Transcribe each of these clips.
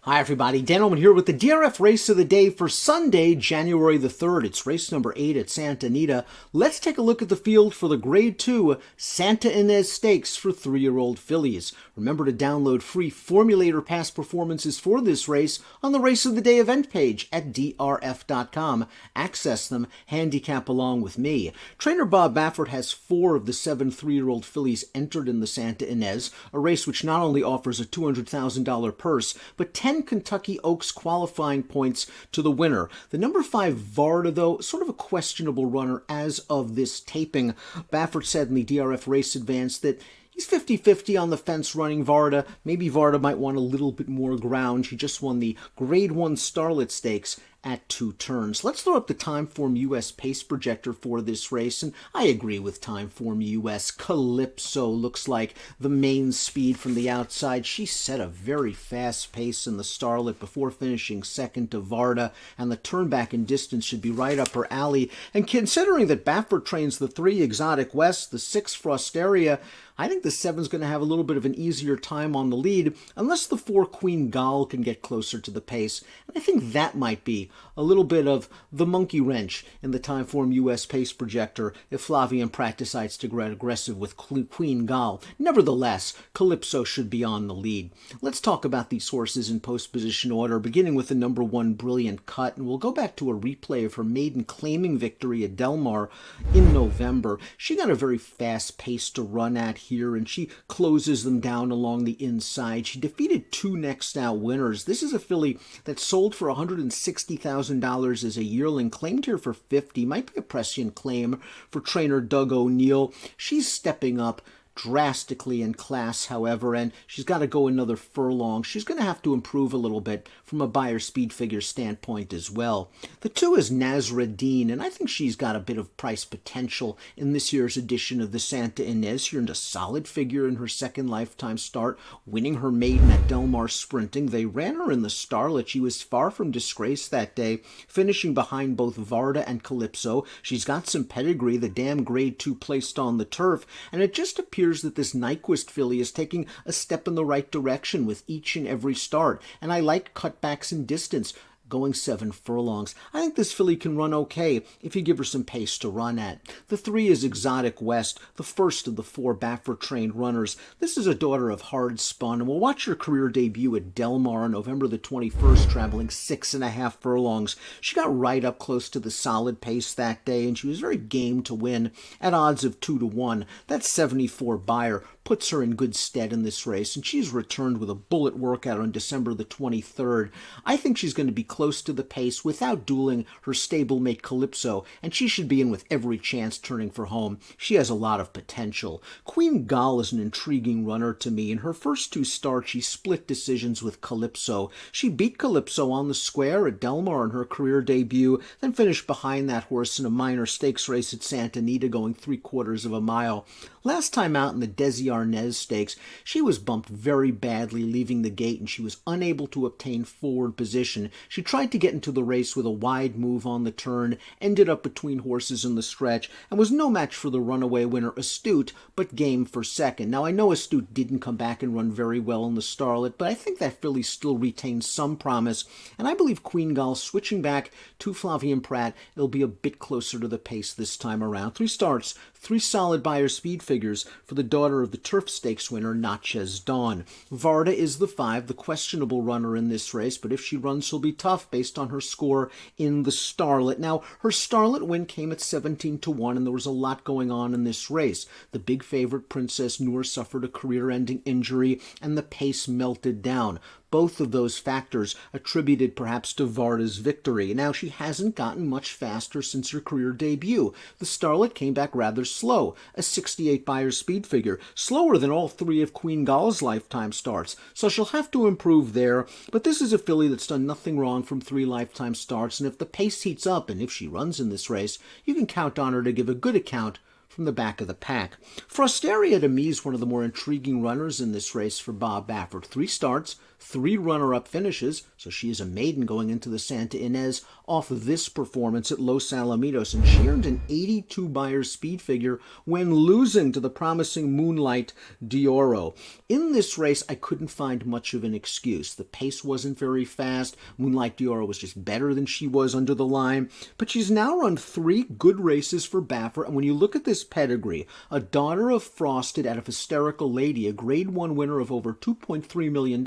Hi everybody, Dan Illman here with the DRF race of the day for Sunday, January the 3rd. It's race number 8 at Santa Anita. Let's take a look at the field for the Grade 2 Santa Ynez Stakes for 3-year-old fillies. Remember to download free formulator past performances for this race on the Race of the Day event page at DRF.com. Access them, handicap along with me. Trainer Bob Baffert has 4 of the 7 3-year-old fillies entered in the Santa Ynez, a race which not only offers a $200,000 purse, but 10 Kentucky Oaks qualifying points to the winner. The number 5 Varda, though, sort of a questionable runner as of this taping. Baffert said in the DRF Race Advance that he's 50-50 on the fence running Varda. Maybe Varda might want a little bit more ground. She just won the Grade 1 Starlet Stakes at 2 turns. Let's throw up the Timeform US pace projector for this race, and I agree with Timeform US. Calypso looks like the main speed from the outside. She set a very fast pace in the Starlet before finishing second to Varda, and the turn back in distance should be right up her alley. And considering that Baffert trains the 3 Exotic West, the 6 Frosteria, I think the 7's going to have a little bit of an easier time on the lead, unless the 4 Queen Goll can get closer to the pace. And I think that might be a little bit of the monkey wrench in the Timeform US pace projector if Flavien Prat decides to get aggressive with Queen Goll. Nevertheless, Calypso should be on the lead. Let's talk about these horses in post-position order, beginning with the number 1 Brilliant Cut, and we'll go back to a replay of her maiden claiming victory at Del Mar in November. She got a very fast pace to run at here, and she closes them down along the inside. She defeated 2 next out winners. This is a filly that sold for $160,000 as a yearling, claimed here for $50,000. Might be a prescient claim for trainer Doug O'Neill. She's stepping up drastically in class, however, and she's got to go another furlong. She's going to have to improve a little bit from a buyer speed figure standpoint as well. The 2 is Nasra Dean, and I think she's got a bit of price potential in this year's edition of the Santa Ynez. She earned a solid figure in her second lifetime start, winning her maiden at Del Mar sprinting. They ran her in the Starlet. She was far from disgrace that day, finishing behind both Varda and Calypso. She's got some pedigree, the damn Grade 2 placed on the turf, and it just appears that this Nyquist filly is taking a step in the right direction with each and every start, and I like cutbacks in distance, going 7 furlongs. I think this filly can run okay if you give her some pace to run at. The 3 is Exotic West, the first of the 4 Baffert-trained runners. This is a daughter of Hard Spun, and we'll watch her career debut at Del Mar on November the 21st, traveling 6.5 furlongs. She got right up close to the solid pace that day, and she was very game to win at odds of 2-1. That 74 buyer puts her in good stead in this race, and she's returned with a bullet workout on December the 23rd. I think she's going to be close to the pace without dueling her stablemate Calypso, and she should be in with every chance turning for home. She has a lot of potential. Queen Goll is an intriguing runner to me. In her first 2 starts, she split decisions with Calypso. She beat Calypso on the square at Del Mar in her career debut, then finished behind that horse in a minor stakes race at Santa Anita, going 3/4 of a mile. Last time out in the Desi Arnaz Stakes, she was bumped very badly leaving the gate, and she was unable to obtain forward position. She tried to get into the race with a wide move on the turn, ended up between horses in the stretch, and was no match for the runaway winner Astute, but game for second. Now, I know Astute didn't come back and run very well in the Starlet, but I think that filly still retains some promise, and I believe Queen Goll switching back to Flavien Prat, it'll be a bit closer to the pace this time around. 3 starts, 3 solid buyer speed figures for the daughter of the Turf Stakes winner, Natchez Dawn. Varda is the 5, the questionable runner in this race, but if she runs, she'll be tough based on her score in the Starlet. Now, her Starlet win came at 17-1, and there was a lot going on in this race. The big favorite, Princess Noor, suffered a career-ending injury, and the pace melted down. Both of those factors attributed perhaps to Varda's victory. Now, she hasn't gotten much faster since her career debut. The Starlet came back rather slow, a 68 buyer speed figure, slower than all 3 of Queen Goll's lifetime starts, so she'll have to improve there. But this is a filly that's done nothing wrong from 3 lifetime starts, and if the pace heats up, and if she runs in this race, you can count on her to give a good account from the back of the pack. Frosteria, to me, is one of the more intriguing runners in this race for Bob Baffert. 3 starts, 3 runner-up finishes, so she is a maiden going into the Santa Ynez off of this performance at Los Alamitos, and she earned an 82 Beyer speed figure when losing to the promising Moonlight D'Oro. In this race, I couldn't find much of an excuse. The pace wasn't very fast. Moonlight D'Oro was just better than she was under the line, but she's now run 3 good races for Baffert, and when you look at this pedigree, a daughter of Frosted out of Hysterical Lady, a Grade 1 winner of over $2.3 million,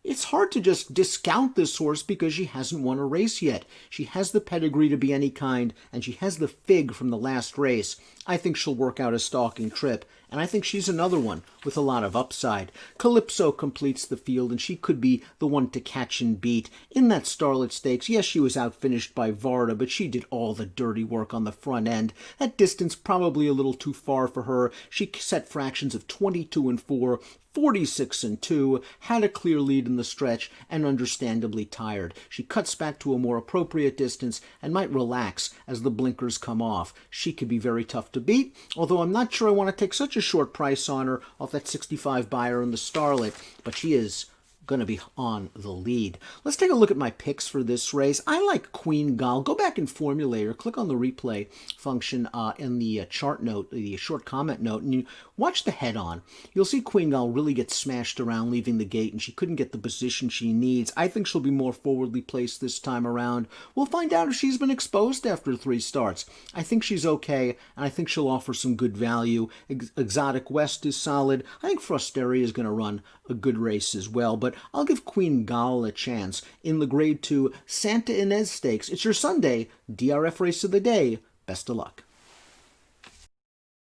it's hard to just discount this horse because she hasn't won a race yet. She has the pedigree to be any kind, and she has the fig from the last race. I think she'll work out a stalking trip, and I think she's another one with a lot of upside. Calypso completes the field, and she could be the one to catch and beat. In that Starlet Stakes, yes, she was outfinished by Varda, but she did all the dirty work on the front end. That distance probably a little too far for her. She set fractions of 22-4, 46-2, had a clear lead in the stretch, and understandably tired. She cuts back to a more appropriate distance and might relax as the blinkers come off. She could be very tough to beat, although I'm not sure I want to take such a short price on her off that 65 Beyer in the Starlet, but she is going to be on the lead. Let's take a look at my picks for this race. I like Queen Goll. Go back in Formulator, click on the replay function in the chart note, the short comment note, and you watch the head-on. You'll see Queen Goll really get smashed around leaving the gate, and she couldn't get the position she needs. I think she'll be more forwardly placed this time around. We'll find out if she's been exposed after 3 starts. I think she's okay, and I think she'll offer some good value. Exotic West is solid. I think Frosteria is going to run a good race as well, but I'll give Queen Goll a chance in the Grade 2 Santa Ynez Stakes. It's your Sunday DRF Race of the Day. Best of luck.